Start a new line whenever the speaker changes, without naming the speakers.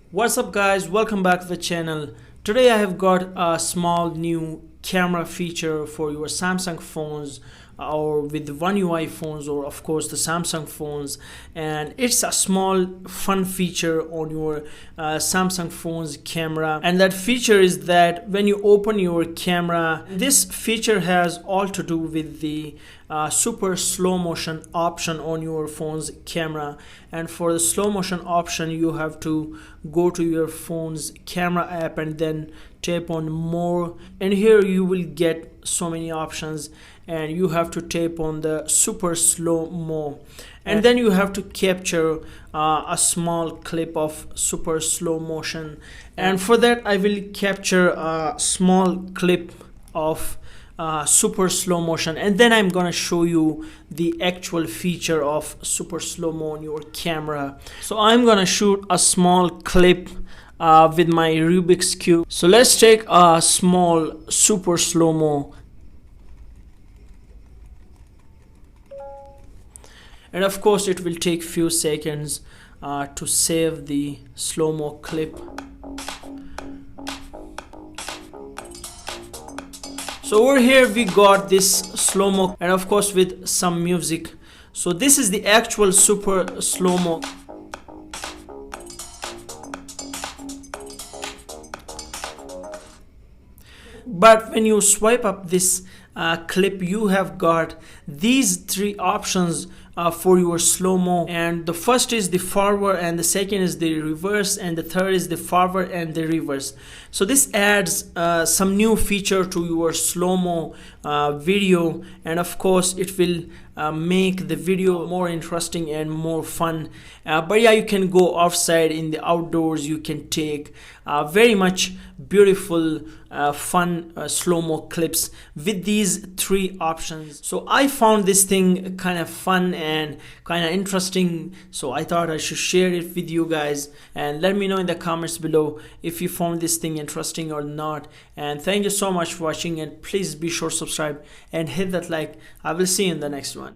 What's up guys, welcome back to the channel. Today I have got a small new camera feature for your Samsung phones or with One UI phones, or of course the Samsung phones, and it's a small fun feature on your Samsung phone's camera. And that feature is that when you open your camera, this feature has all to do with the super slow motion option on your phone's camera. And for the slow motion option, you have to go to your phone's camera app and then tap on more, and here you will get so many options, and you have to tap on the super slow mo, and then you have to capture a small clip of super slow motion. And for that I will capture a small clip of super slow motion, and then I'm gonna show you the actual feature of super slow mo on your camera. So I'm gonna shoot a small clip with my Rubik's Cube. So let's take a small super slow mo, and of course it will take few seconds to save the slow mo clip. So over here we got this slow mo, and of course with some music. So this is the actual super slow mo. But when you swipe up this clip, you have got these three options for your slow-mo, and the first is the forward, and the second is the reverse, and the third is the forward and the reverse. So this adds some new feature to your slow-mo video, and of course it will make the video more interesting and more fun. But yeah, you can go outside in the outdoors, you can take very much beautiful fun slow-mo clips with these three options. So I found this thing kind of fun and kind of interesting, so I thought I should share it with you guys, and let me know in the comments below if you found this thing interesting or not. And thank you so much for watching, and please be sure to subscribe and hit that like. I will see you in the next one.